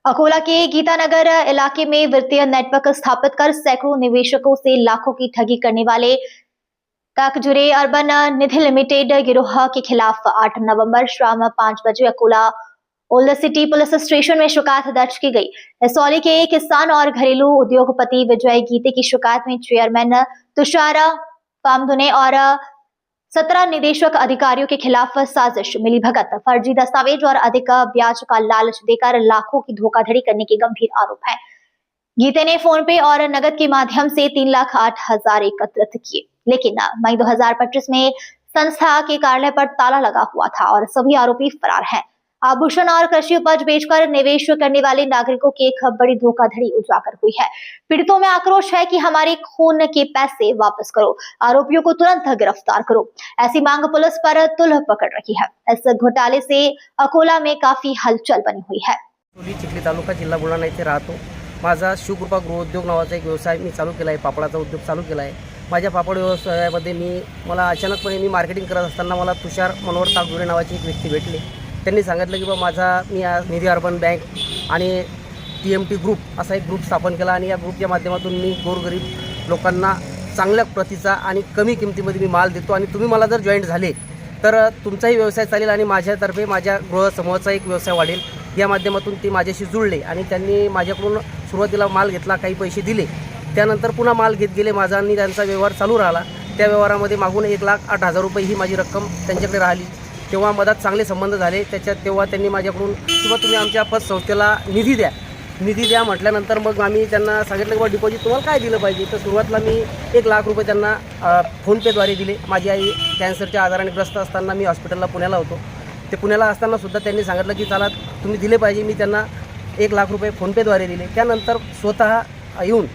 अकोला के गीतानगर इलाके में वित्तीय नेटवर्क स्थापित कर सैकड़ों निवेशकों से लाखों की ठगी करने वाले काकजुरे अर्बन निधि लिमिटेड गिरोह के खिलाफ 8 नवंबर शाम 5 बजे Akola old city police station में शिकायत दर्ज की गई। असौली के किसान और घरेलू उद्योगपति विजय गीते की शिकायत में चेयरमैन तुषार पामदुने और 17 निदेशक अधिकारियों के खिलाफ साजिश, मिलीभगत, फर्जी दस्तावेज और अधिक ब्याज का लालच देकर लाखों की धोखाधड़ी करने के गंभीर आरोप हैं। गीते ने फोन पे और नगद के माध्यम से 3,08,000 एकत्रित किए, लेकिन मई 2025 में संस्था के कार्यालय पर ताला लगा हुआ था और सभी आरोपी फरार हैं। आभूषण और कृषि उपज बेचकर निवेश करने वाले नागरिकों की एक बड़ी धोखाधड़ी उजागर हुई है। पीड़ितों में आक्रोश है कि हमारे खून के पैसे वापस करो, आरोपियों को तुरंत गिरफ्तार करो, ऐसी मांग पुलिस पर तुल पकड़ रही है। इस घोटाले से अकोला में काफी हलचल बनी हुई है। चिखली तालुका जिल्हा बुलढाणा येथे राहतो। माझा शिवकृपा गृहोद्योग नावाचा एक व्यवसाय मी चालू केला आहे। पापडाचा उद्योग चालू केला आहे। माझ्या पापड व्यवसायामध्ये मला अचानकपणे मार्केटिंग करत असताना मला तुषार मनोहर काकजुरे नावाची एक व्यक्ती भेटली। त्यांनी सांगितलं की बा मी निधी अर्बन बँक आणि TMT ग्रुप असा एक ग्रुप स्थापन केला आणि या ग्रुपच्या माध्यमातून मी गोरगरीब लोकांना चांगल्या प्रतीचा आणि कमी किमतीमध्ये मी माल देतो आणि तुम्ही मला जर जॉईंट झाले तर तुमचाही व्यवसाय चालेल आणि माझ्यातर्फे माझ्या गृहसमूहाचा एक व्यवसाय वाढेल। या माध्यमातून ते माझ्याशी जुळले आणि त्यांनी माझ्याकडून सुरुवातीला माल घेतला, काही पैसे दिले, त्यानंतर पुन्हा माल घेत गेले माझा आणि त्यांचा व्यवहार चालू राहिला। त्या व्यवहारामध्ये मागून 1,08,000 रुपये ही माझी रक्कम त्यांच्याकडे राहिली। तेव्हा मधात चांगले संबंध झाले। तेव्हा त्यांनी माझ्याकडून किंवा तुम्ही आमच्या पतसंस्थेला निधी द्या म्हटल्यानंतर मग आम्ही त्यांना सांगितलं की बा डिपॉझिट तुम्हाला काय दिलं पाहिजे। तर सुरुवातीला मी 1,00,000 रुपये त्यांना फोनपेद्वारे दिले। माझी आई कॅन्सरच्या आजाराने ग्रस्त असताना मी हॉस्पिटलला पुण्याला होतो। ते पुण्याला असताना सुद्धा त्यांनी सांगितलं की चला तुम्ही दिले पाहिजे। मी त्यांना 1,00,000 रुपये फोनपेद्वारे दिले। त्यानंतर स्वतः येऊन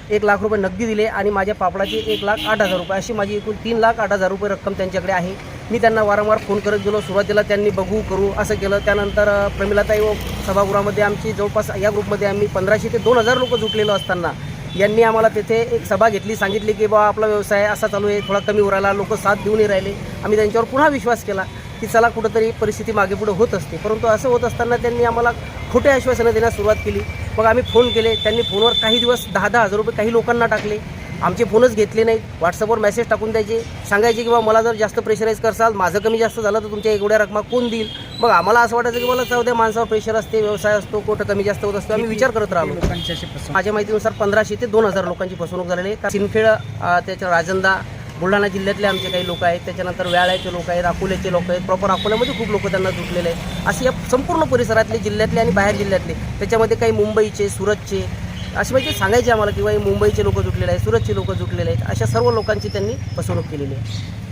1,00,000 रुपये नगदी दिले आणि माझ्या पापडाचे 1,08,000 रुपये अशी माझी एकूण 3,08,000 रुपये रक्कम त्यांच्याकडे आहे। मी त्यांना वारंवार फोन करत गेलो। सुरुवातीला त्यांनी बघू करू असं केलं। त्यानंतर प्रमिलाताई सभागृहामध्ये आमची जवळपास या ग्रुपमध्ये आम्ही 1,500 ते 2,000 लोक जुटलेलो असताना यांनी आम्हाला तिथे एक सभा घेतली। सांगितले की बा आपला व्यवसाय असा चालू आहे, थोडा कमी उरायला, लोक साथ देऊन राहिले। आम्ही त्यांच्यावर पुन्हा विश्वास केला की चला कुठंतरी परिस्थिती मागे पुढे होत असते। परंतु असं होत असताना त्यांनी आम्हाला खोटे आश्वासनं देण्यास सुरुवात केली। मग आम्ही फोन केले। त्यांनी फोनवर काही दिवस 10,000 रुपये काही लोकांना टाकले। आमचे फोनच घेतले नाहीत। व्हॉट्सअपवर मेसेज टाकून द्यायचे, सांगायचे की बा मला जर जास्त प्रेशराईज करसाल, माझं कमी जास्त झालं तर तुमच्या एवढ्या रकमा कोण देईल। मग आम्हाला असं वाटायचं की मला चौद्या माणसावर प्रेशर असते, व्यवसाय असतो, कुठं कमी जास्त होत असतो। आम्ही विचार करत राहिलो। माझ्या माहितीनुसार 1,500 ते 2,000 लोकांची फसवणूक झालेली आहे। सिंदखेड, त्याच्या राजंदा, बुलढाणा जिल्ह्यातले आमचे काही लोक आहेत, त्याच्यानंतर व्याळ्याचे लोक आहेत, अकोल्याचे लोक आहेत, प्रॉपर अकोल्यामध्ये खूप लोक त्यांना जुटलेले आहेत। असे या संपूर्ण परिसरातले, जिल्ह्यातले आणि बाहेर जिल्ह्यातले, त्याच्यामध्ये काही मुंबईचे, सुरतचे असे म्हणजे सांगायचे आम्हाला किंवा मुंबईचे लोक जुटलेले आहेत, सुरतचे लोक जुटलेले आहेत। अशा सर्व लोकांची त्यांनी फसवणूक केलेली आहे।